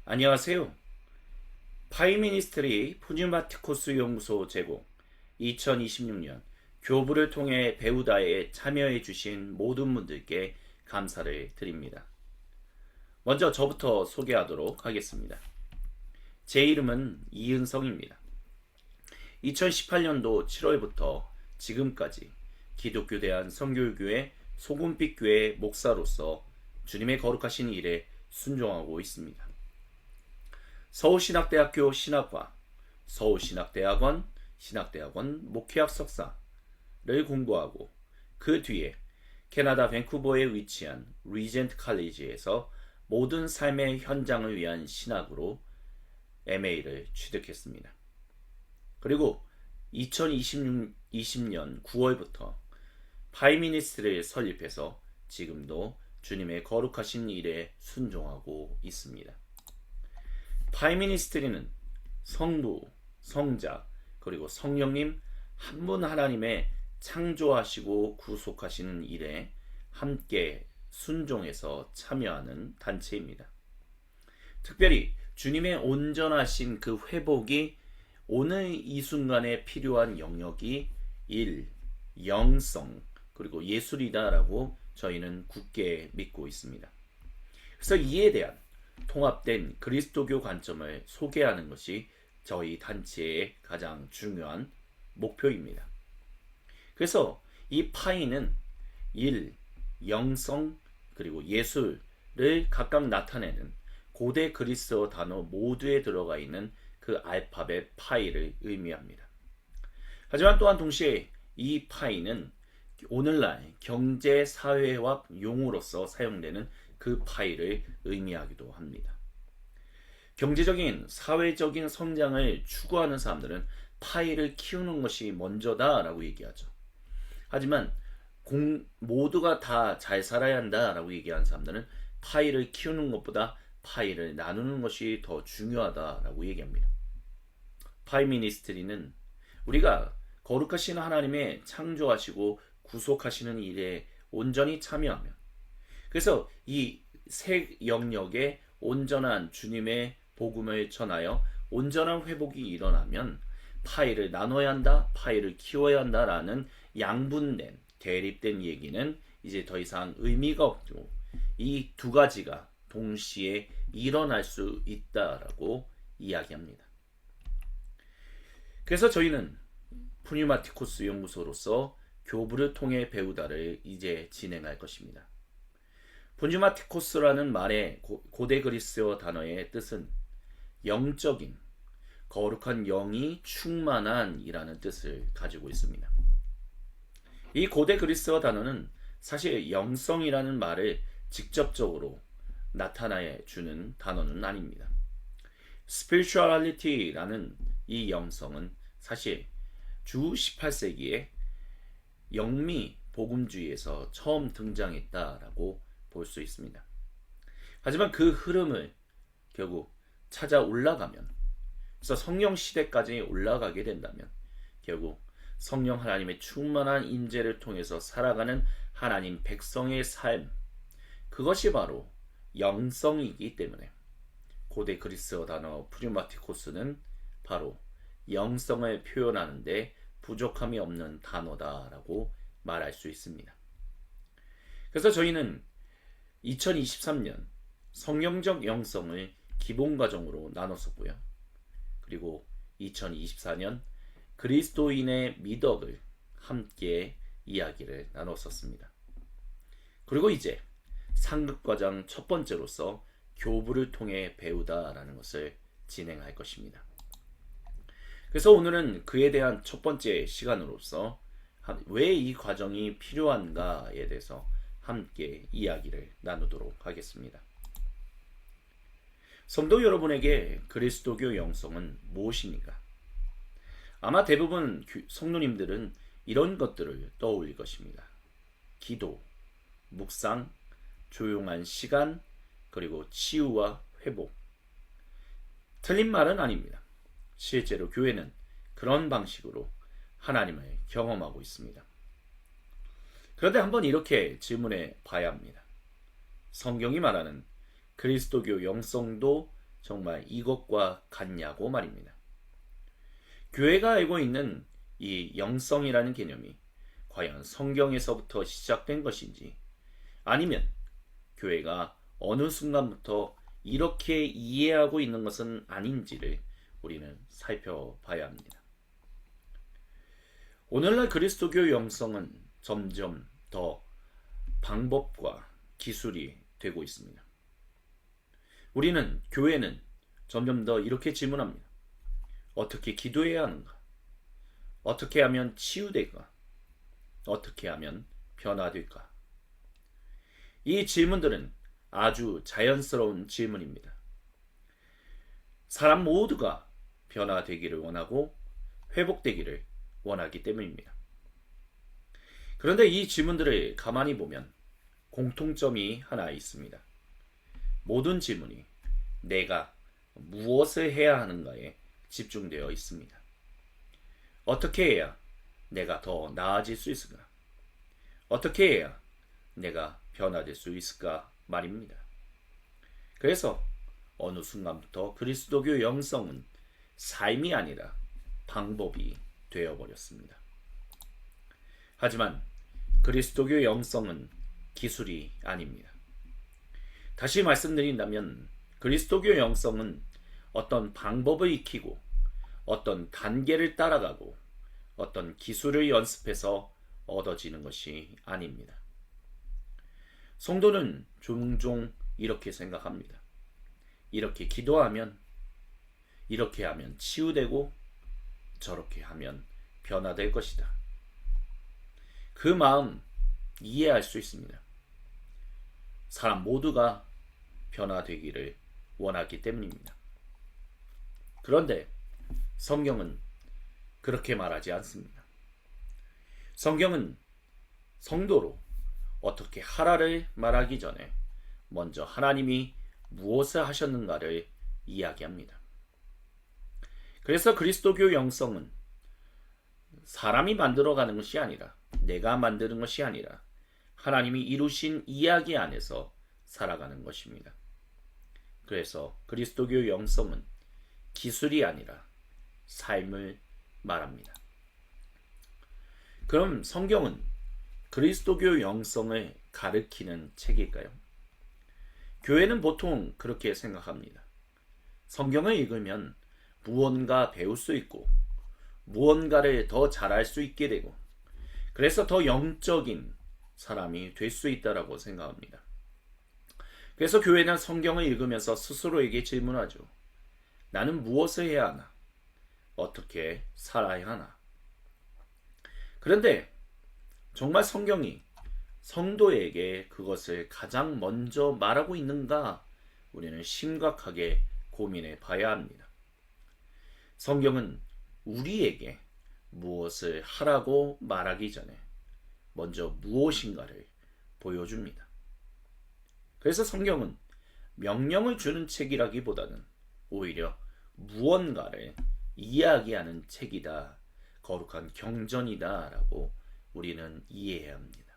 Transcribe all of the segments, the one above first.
안녕하세요. 파이미니스트리 푸뉴마티코스 연구소 제공 2026년 교부를 통해 배우다에 참여해 주신 모든 분들께 감사를 드립니다. 먼저 저부터 소개하도록 하겠습니다. 제 이름은 이은성입니다. 2018년도 7월부터 지금까지 기독교 대한선교교회 소금빛교회 목사로서 주님의 거룩하신 일에 순종하고 있습니다. 서울신학대학교 신학과, 서울신학대학원, 신학대학원 목회학 석사를 공부하고 그 뒤에 캐나다 밴쿠버에 위치한 리젠트 칼리지에서 모든 삶의 현장을 위한 신학으로 MA를 취득했습니다. 그리고 2020년 9월부터 파이미니스트를 설립해서 지금도 주님의 거룩하신 일에 순종하고 있습니다. 파이미니스트리는 성부, 성자, 그리고 성령님 한 분 하나님의 창조하시고 구속하시는 일에 함께 순종해서 참여하는 단체입니다. 특별히 주님의 온전하신 그 회복이 오늘 이 순간에 필요한 영역이 영성, 그리고 예술이다라고 저희는 굳게 믿고 있습니다. 그래서 이에 대한 통합된 그리스도교 관점을 소개하는 것이 저희 단체의 가장 중요한 목표입니다. 그래서 이 파이는 영성, 그리고 예술을 각각 나타내는 고대 그리스어 단어 모두에 들어가 있는 그 알파벳 파이를 의미합니다. 하지만 또한 동시에 이 파이는 오늘날 경제 사회학 용어로서 사용되는 그 파이를 의미하기도 합니다. 경제적인 사회적인 성장을 추구하는 사람들은 파이를 키우는 것이 먼저다라고 얘기하죠. 하지만 모두가 다 잘 살아야 한다라고 얘기하는 사람들은 파이를 키우는 것보다 파이를 나누는 것이 더 중요하다라고 얘기합니다. 파이미니스트리는 우리가 거룩하신 하나님의 창조하시고 구속하시는 일에 온전히 참여하면, 그래서 이 세 영역에 온전한 주님의 복음을 전하여 온전한 회복이 일어나면 파이를 나눠야 한다, 파이를 키워야 한다라는 양분된 대립된 얘기는 이제 더 이상 의미가 없고 이 두 가지가 동시에 일어날 수 있다라고 이야기합니다. 그래서 저희는 푸뉴마티코스 연구소로서 교부를 통해 배우다를 이제 진행할 것입니다. 푸뉴마티코스라는 말의 고대 그리스어 단어의 뜻은 영적인, 거룩한 영이 충만한 이라는 뜻을 가지고 있습니다. 이 고대 그리스어 단어는 사실 영성이라는 말을 직접적으로 나타내 주는 단어는 아닙니다. spirituality라는 이 영성은 사실 주 18세기에 영미 복음주의에서 처음 등장했다라고 볼 수 있습니다. 하지만 그 흐름을 결국 찾아 올라가면, 그래서 성령 시대까지 올라가게 된다면 결국 성령 하나님의 충만한 임재를 통해서 살아가는 하나님 백성의 삶, 그것이 바로 영성이기 때문에 고대 그리스어 단어 푸뉴마티코스는 바로 영성을 표현하는데 부족함이 없는 단어다라고 말할 수 있습니다. 그래서 저희는 2023년 성경적 영성을 기본 과정으로 나눴었고요. 그리고 2024년 그리스도인의 미덕을 함께 이야기를 나눴었습니다. 그리고 이제 상급과정 첫 번째로서 교부를 통해 배우다라는 것을 진행할 것입니다. 그래서 오늘은 그에 대한 첫 번째 시간으로서 왜 이 과정이 필요한가에 대해서 함께 이야기를 나누도록 하겠습니다. 성도 여러분에게 그리스도교 영성은 무엇입니까? 아마 대부분 성도님들은 이런 것들을 떠올릴 것입니다. 기도, 묵상, 조용한 시간, 그리고 치유와 회복. 틀린 말은 아닙니다. 실제로 교회는 그런 방식으로 하나님을 경험하고 있습니다. 그런데 한번 이렇게 질문해 봐야 합니다. 성경이 말하는 그리스도교 영성도 정말 이것과 같냐고 말입니다. 교회가 알고 있는 이 영성이라는 개념이 과연 성경에서부터 시작된 것인지, 아니면 교회가 어느 순간부터 이렇게 이해하고 있는 것은 아닌지를 우리는 살펴봐야 합니다. 오늘날 그리스도교 영성은 점점 더 방법과 기술이 되고 있습니다. 우리는, 교회는 점점 더 이렇게 질문합니다. 어떻게 기도해야 하는가? 어떻게 하면 치유될까? 어떻게 하면 변화될까? 이 질문들은 아주 자연스러운 질문입니다. 사람 모두가 변화되기를 원하고 회복되기를 원하기 때문입니다. 그런데 이 질문들을 가만히 보면 공통점이 하나 있습니다. 모든 질문이 내가 무엇을 해야 하는가에 집중되어 있습니다. 어떻게 해야 내가 더 나아질 수 있을까? 어떻게 해야 내가 변화될 수 있을까 말입니다. 그래서 어느 순간부터 그리스도교 영성은 삶이 아니라 방법이 되어버렸습니다. 하지만 그리스도교 영성은 기술이 아닙니다. 다시 말씀드린다면 그리스도교 영성은 어떤 방법을 익히고 어떤 단계를 따라가고 어떤 기술을 연습해서 얻어지는 것이 아닙니다. 성도는 종종 이렇게 생각합니다. 이렇게 기도하면, 이렇게 하면 치유되고 저렇게 하면 변화될 것이다. 그 마음 이해할 수 있습니다. 사람 모두가 변화되기를 원하기 때문입니다. 그런데 성경은 그렇게 말하지 않습니다. 성경은 성도로 어떻게 하라를 말하기 전에 먼저 하나님이 무엇을 하셨는가를 이야기합니다. 그래서 그리스도교 영성은 사람이 만들어가는 것이 아니라, 내가 만드는 것이 아니라 하나님이 이루신 이야기 안에서 살아가는 것입니다. 그래서 그리스도교 영성은 기술이 아니라 삶을 말합니다. 그럼 성경은 그리스도교 영성을 가르치는 책일까요? 교회는 보통 그렇게 생각합니다. 성경을 읽으면 무언가 배울 수 있고 무언가를 더 잘할 수 있게 되고, 그래서 더 영적인 사람이 될 수 있다라고 생각합니다. 그래서 교회는 성경을 읽으면서 스스로에게 질문하죠. 나는 무엇을 해야 하나? 어떻게 살아야 하나? 그런데 정말 성경이 성도에게 그것을 가장 먼저 말하고 있는가? 우리는 심각하게 고민해 봐야 합니다. 성경은 우리에게 무엇을 하라고 말하기 전에 먼저 무엇인가를 보여줍니다. 그래서 성경은 명령을 주는 책이라기보다는 오히려 무언가를 이야기하는 책이다, 거룩한 경전이다 라고 우리는 이해해야 합니다.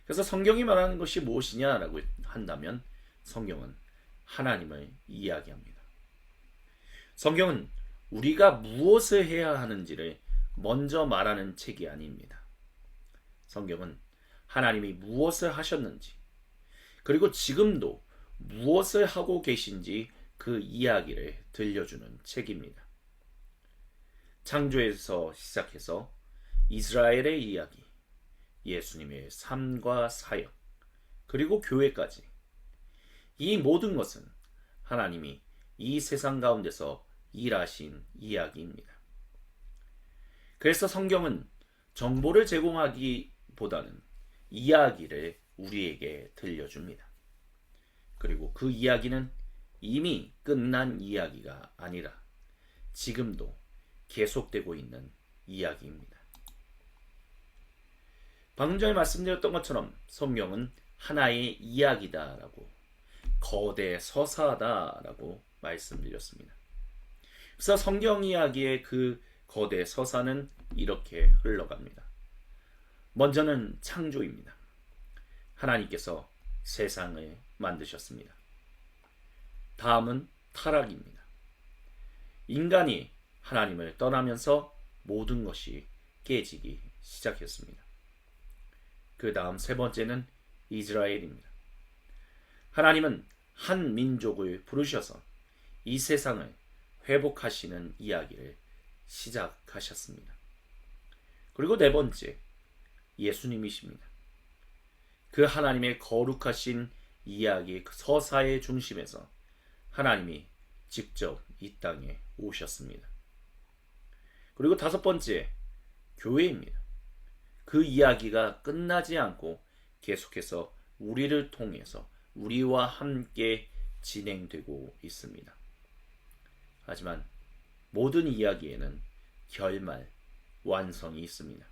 그래서 성경이 말하는 것이 무엇이냐라고 한다면 성경은 하나님을 이야기합니다. 성경은 우리가 무엇을 해야 하는지를 먼저 말하는 책이 아닙니다. 성경은 하나님이 무엇을 하셨는지, 그리고 지금도 무엇을 하고 계신지 그 이야기를 들려주는 책입니다. 창조에서 시작해서 이스라엘의 이야기, 예수님의 삶과 사역, 그리고 교회까지, 이 모든 것은 하나님이 이 세상 가운데서 일하신 이야기입니다. 그래서 성경은 정보를 제공하기보다는 이야기를 우리에게 들려줍니다. 그리고 그 이야기는 이미 끝난 이야기가 아니라 지금도 계속되고 있는 이야기입니다. 방금 전에 말씀드렸던 것처럼 성경은 하나의 이야기다라고, 거대 서사다라고 말씀드렸습니다. 그래서 성경 이야기의 그 거대 서사는 이렇게 흘러갑니다. 먼저는 창조입니다. 하나님께서 세상을 만드셨습니다. 다음은 타락입니다. 인간이 하나님을 떠나면서 모든 것이 깨지기 시작했습니다. 그 다음 세 번째는 이스라엘입니다. 하나님은 한 민족을 부르셔서 이 세상을 회복하시는 이야기를 시작하셨습니다. 그리고 네 번째, 예수님이십니다. 그 하나님의 거룩하신 이야기 서사의 중심에서 하나님이 직접 이 땅에 오셨습니다. 그리고 다섯 번째, 교회입니다. 그 이야기가 끝나지 않고 계속해서 우리를 통해서 우리와 함께 진행되고 있습니다. 하지만 모든 이야기에는 결말, 완성이 있습니다.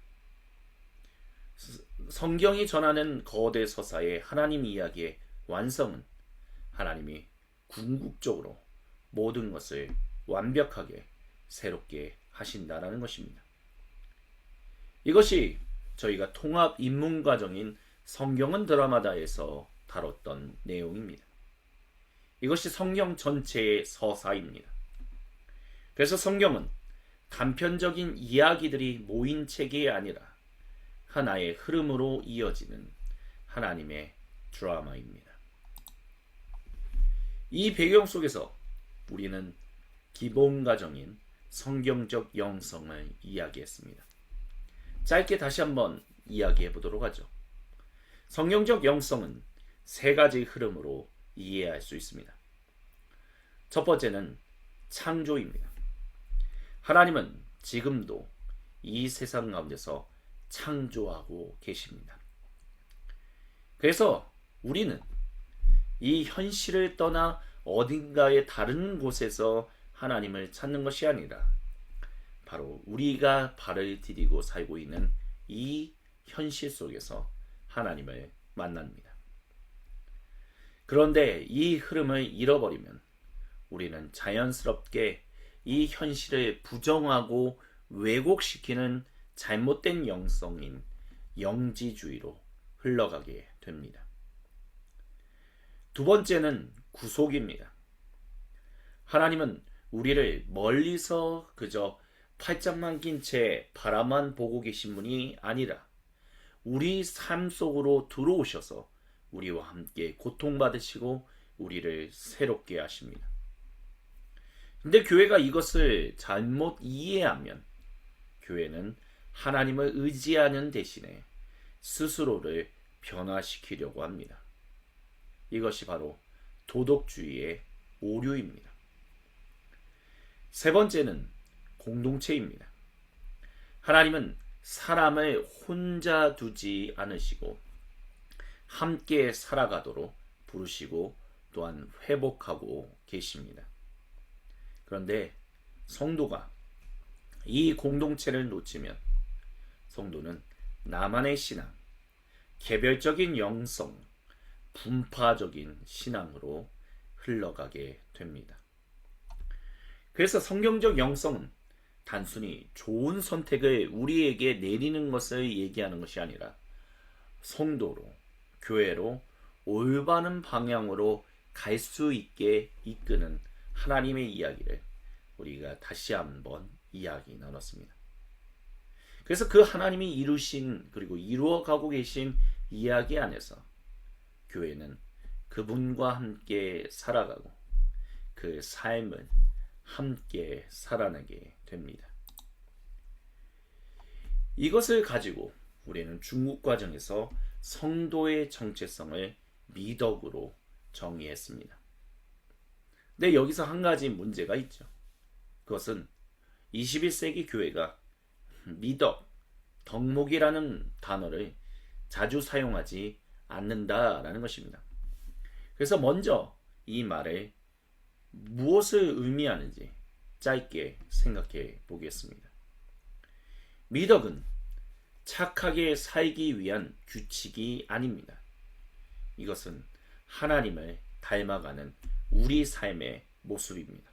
성경이 전하는 거대 서사의 하나님 이야기의 완성은 하나님이 궁극적으로 모든 것을 완벽하게 새롭게 하신다라는 것입니다. 이것이 저희가 통합 입문 과정인 성경은 드라마다에서 다뤘던 내용입니다. 이것이 성경 전체의 서사입니다. 그래서 성경은 단편적인 이야기들이 모인 책이 아니라 하나의 흐름으로 이어지는 하나님의 드라마입니다. 이 배경 속에서 우리는 기본 과정인 성경적 영성을 이야기했습니다. 짧게 다시 한번 이야기해 보도록 하죠. 성경적 영성은 세 가지 흐름으로 이해할 수 있습니다. 첫 번째는 창조입니다. 하나님은 지금도 이 세상 가운데서 창조하고 계십니다. 그래서 우리는 이 현실을 떠나 어딘가의 다른 곳에서 하나님을 찾는 것이 아니라 바로 우리가 발을 디디고 살고 있는 이 현실 속에서 하나님을 만납니다. 그런데 이 흐름을 잃어버리면 우리는 자연스럽게 이 현실을 부정하고 왜곡시키는 잘못된 영성인 영지주의로 흘러가게 됩니다. 두 번째는 구속입니다. 하나님은 우리를 멀리서 그저 팔짱만 낀 채 바라만 보고 계신 분이 아니라 우리 삶 속으로 들어오셔서 우리와 함께 고통받으시고 우리를 새롭게 하십니다. 근데 교회가 이것을 잘못 이해하면 교회는 하나님을 의지하는 대신에 스스로를 변화시키려고 합니다. 이것이 바로 도덕주의의 오류입니다. 세 번째는 공동체입니다. 하나님은 사람을 혼자 두지 않으시고 함께 살아가도록 부르시고 또한 회복하고 계십니다. 그런데 성도가 이 공동체를 놓치면 성도는 나만의 신앙, 개별적인 영성, 분파적인 신앙으로 흘러가게 됩니다. 그래서 성경적 영성은 단순히 좋은 선택을 우리에게 내리는 것을 얘기하는 것이 아니라 성도로, 교회로 올바른 방향으로 갈 수 있게 이끄는 하나님의 이야기를 우리가 다시 한번 이야기 나눴습니다. 그래서 그 하나님이 이루신 그리고 이루어가고 계신 이야기 안에서 교회는 그분과 함께 살아가고 그 삶을 함께 살아내게 됩니다. 이것을 가지고 우리는 중국 과정에서 성도의 정체성을 미덕으로 정의했습니다. 근데 여기서 한 가지 문제가 있죠. 그것은 21세기 교회가 미덕, 덕목이라는 단어를 자주 사용하지 않는다라는 것입니다. 그래서 먼저 이 말을 무엇을 의미하는지 짧게 생각해 보겠습니다. 미덕은 착하게 살기 위한 규칙이 아닙니다. 이것은 하나님을 닮아가는 우리 삶의 모습입니다.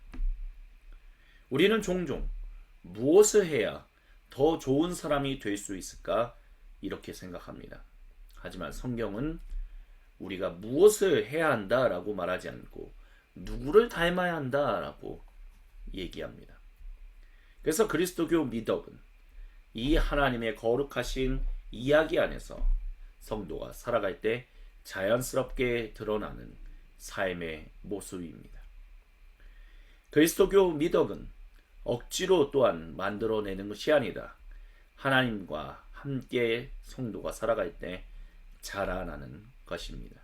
우리는 종종 무엇을 해야 더 좋은 사람이 될 수 있을까 이렇게 생각합니다. 하지만 성경은 우리가 무엇을 해야 한다라고 말하지 않고 누구를 닮아야 한다라고 얘기합니다. 그래서 그리스도교 미덕은 이 하나님의 거룩하신 이야기 안에서 성도가 살아갈 때 자연스럽게 드러나는 삶의 모습입니다. 그리스도교 미덕은 억지로 또한 만들어내는 것이 아니다. 하나님과 함께 성도가 살아갈 때 자라나는 것입니다.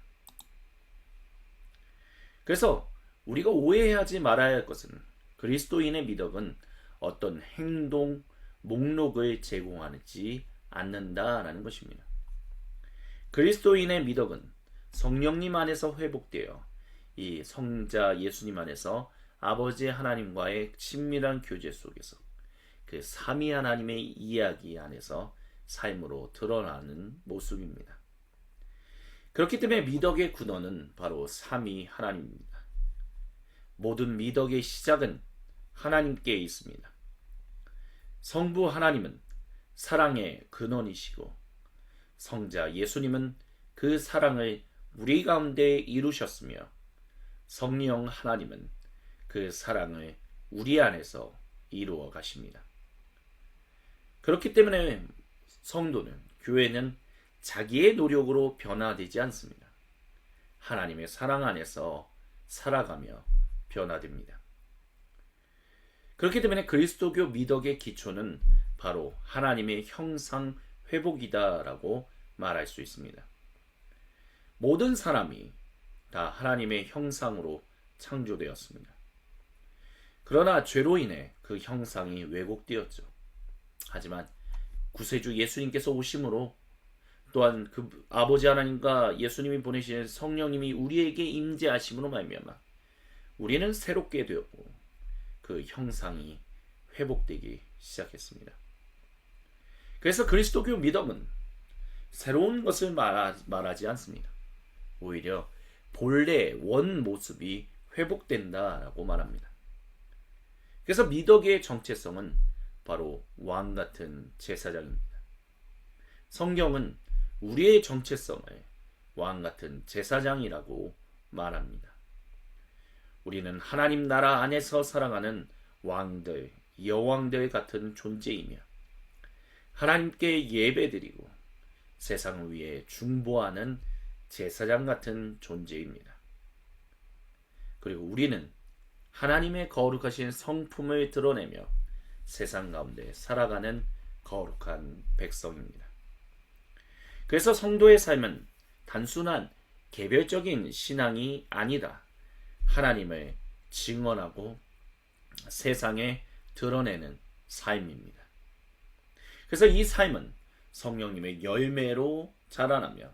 그래서 우리가 오해하지 말아야 할 것은 그리스도인의 미덕은 어떤 행동 목록을 제공하지 않는다라는 것입니다. 그리스도인의 미덕은 성령님 안에서 회복되어 이 성자 예수님 안에서 아버지 하나님과의 친밀한 교제 속에서 그 삼위 하나님의 이야기 안에서 삶으로 드러나는 모습입니다. 그렇기 때문에 미덕의 근원은 바로 삼위 하나님입니다. 모든 미덕의 시작은 하나님께 있습니다. 성부 하나님은 사랑의 근원이시고 성자 예수님은 그 사랑을 우리 가운데 이루셨으며 성령 하나님은 그 사랑을 우리 안에서 이루어 가십니다. 그렇기 때문에 성도는, 교회는 자기의 노력으로 변화되지 않습니다. 하나님의 사랑 안에서 살아가며 변화됩니다. 그렇기 때문에 그리스도교 미덕의 기초는 바로 하나님의 형상 회복이다라고 말할 수 있습니다. 모든 사람이 다 하나님의 형상으로 창조되었습니다. 그러나 죄로 인해 그 형상이 왜곡되었죠. 하지만 구세주 예수님께서 오심으로 또한 그 아버지 하나님과 예수님이 보내신 성령님이 우리에게 임재하심으로 말미암아 우리는 새롭게 되었고 그 형상이 회복되기 시작했습니다. 그래서 그리스도교 믿음은 새로운 것을 말하지 않습니다. 오히려 본래 원 모습이 회복된다라고 말합니다. 그래서 미덕의 정체성은 바로 왕 같은 제사장입니다. 성경은 우리의 정체성을 왕 같은 제사장이라고 말합니다. 우리는 하나님 나라 안에서 살아가는 왕들, 여왕들 같은 존재이며 하나님께 예배드리고 세상을 위해 중보하는 제사장 같은 존재입니다. 그리고 우리는 하나님의 거룩하신 성품을 드러내며 세상 가운데 살아가는 거룩한 백성입니다. 그래서 성도의 삶은 단순한 개별적인 신앙이 아니다. 하나님을 증언하고 세상에 드러내는 삶입니다. 그래서 이 삶은 성령님의 열매로 자라나며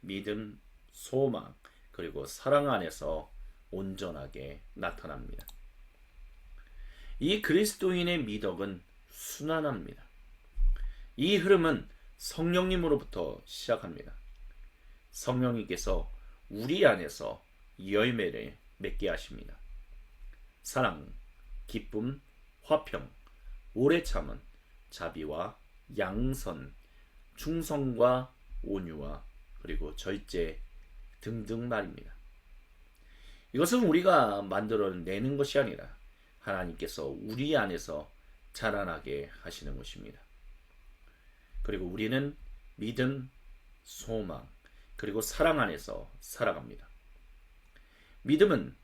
믿음, 소망, 그리고 사랑 안에서 온전하게 나타납니다. 이 그리스도인의 미덕은 순환합니다. 이 흐름은 성령님으로부터 시작합니다. 성령님께서 우리 안에서 열매를 맺게 하십니다. 사랑, 기쁨, 화평, 오래 참은, 자비와 양선, 충성과 온유와 그리고 절제 등등 말입니다. 이것은 우리가 만들어내는 것이 아니라 하나님께서 우리 안에서 자라나게 하시는 것입니다. 그리고 우리는 믿음, 소망, 그리고 사랑 안에서 살아갑니다. 믿음은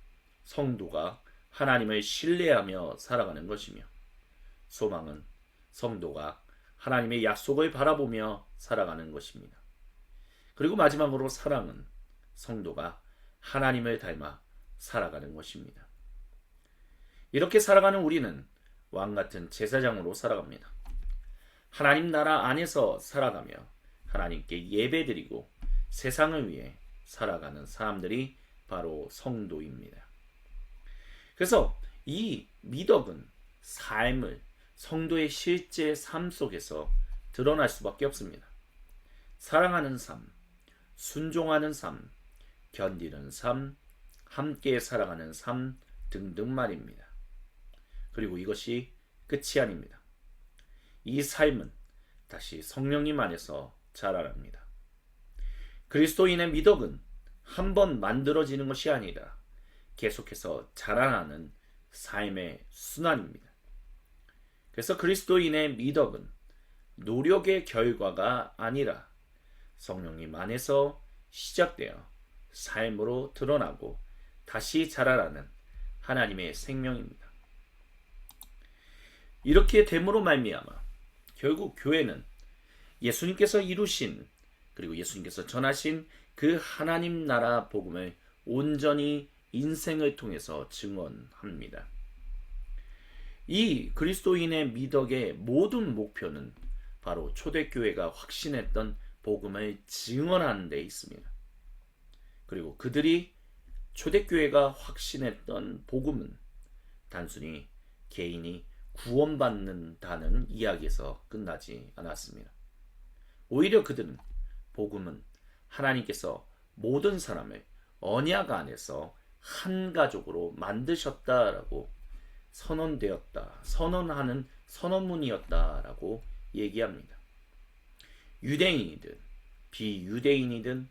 성도가 하나님을 신뢰하며 살아가는 것이며 소망은 성도가 하나님의 약속을 바라보며 살아가는 것입니다. 그리고 마지막으로 사랑은 성도가 하나님을 닮아 살아가는 것입니다. 이렇게 살아가는 우리는 왕같은 제사장으로 살아갑니다. 하나님 나라 안에서 살아가며 하나님께 예배드리고 세상을 위해 살아가는 사람들이 바로 성도입니다. 그래서 이 미덕은 삶을 성도의 실제 삶 속에서 드러날 수밖에 없습니다. 사랑하는 삶, 순종하는 삶, 견디는 삶, 함께 살아가는 삶 등등 말입니다. 그리고 이것이 끝이 아닙니다. 이 삶은 다시 성령님 안에서 자라납니다. 그리스도인의 미덕은 한 번 만들어지는 것이 아니라 계속해서 자라나는 삶의 순환입니다. 그래서 그리스도인의 미덕은 노력의 결과가 아니라 성령님 안에서 시작되어 삶으로 드러나고 다시 자라나는 하나님의 생명입니다. 이렇게 됨으로 말미암아 결국 교회는 예수님께서 이루신 그리고 예수님께서 전하신 그 하나님 나라 복음을 온전히 인생을 통해서 증언합니다. 이 그리스도인의 미덕의 모든 목표는 바로 초대교회가 확신했던 복음을 증언하는 데 있습니다. 그리고 그들이 초대교회가 확신했던 복음은 단순히 개인이 구원받는다는 이야기에서 끝나지 않았습니다. 오히려 그들은 복음은 하나님께서 모든 사람을 언약 안에서 한 가족으로 만드셨다라고 선언하는 선언문이었다라고 얘기합니다. 유대인이든 비유대인이든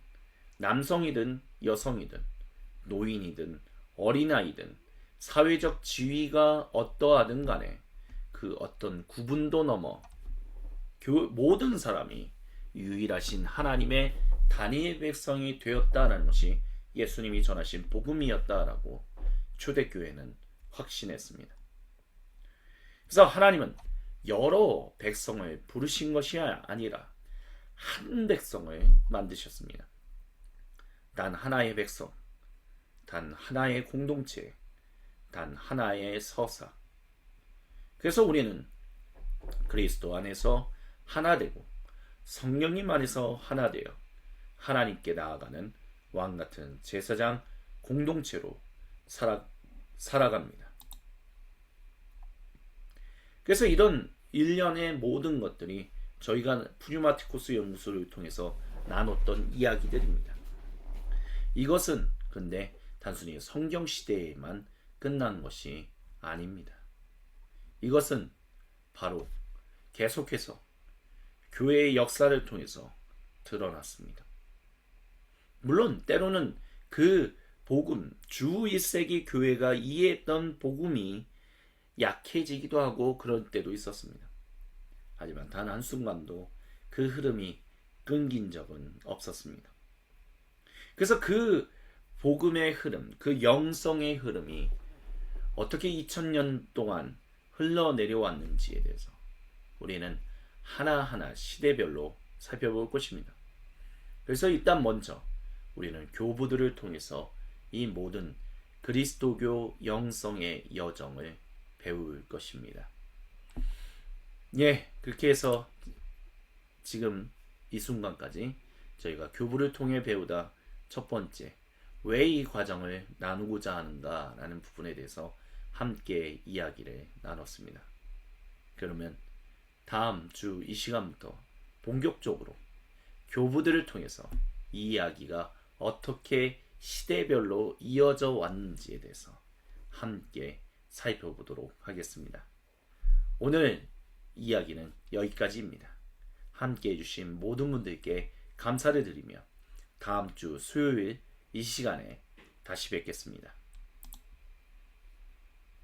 남성이든 여성이든 노인이든 어린아이든 사회적 지위가 어떠하든 간에 그 어떤 구분도 넘어 모든 사람이 유일하신 하나님의 단일 백성이 되었다는 것이 예수님이 전하신 복음이었다라고 초대교회는 확신했습니다. 그래서 하나님은 여러 백성을 부르신 것이 아니라 한 백성을 만드셨습니다. 단 하나의 백성, 단 하나의 공동체, 단 하나의 서사. 그래서 우리는 그리스도 안에서 하나 되고 성령님 안에서 하나 되어 하나님께 나아가는 왕같은 제사장 공동체로 살아갑니다. 그래서 이런 일련의 모든 것들이 저희가 푸뉴마티코스 연구소를 통해서 나눴던 이야기들입니다. 이것은 근데 단순히 성경 시대에만 끝난 것이 아닙니다. 이것은 바로 계속해서 교회의 역사를 통해서 드러났습니다. 물론 때로는 그 복음, 주 1세기 교회가 이해했던 복음이 약해지기도 하고 그럴 때도 있었습니다. 하지만 단 한순간도 그 흐름이 끊긴 적은 없었습니다. 그래서 그 복음의 흐름, 그 영성의 흐름이 어떻게 2000년 동안 흘러내려왔는지에 대해서 우리는 하나하나 시대별로 살펴볼 것입니다. 그래서 일단 먼저 우리는 교부들을 통해서 이 모든 그리스도교 영성의 여정을 배울 것입니다. 예, 그렇게 해서 지금 이 순간까지 저희가 교부를 통해 배우다 첫 번째, 왜 이 과정을 나누고자 하는가라는 부분에 대해서 함께 이야기를 나눴습니다. 그러면 다음 주 이 시간부터 본격적으로 교부들을 통해서 이 이야기가 어떻게 시대별로 이어져 왔는지에 대해서 함께 살펴보도록 하겠습니다. 오늘 이야기는 여기까지입니다. 함께 해주신 모든 분들께 감사를 드리며 다음 주 수요일 이 시간에 다시 뵙겠습니다.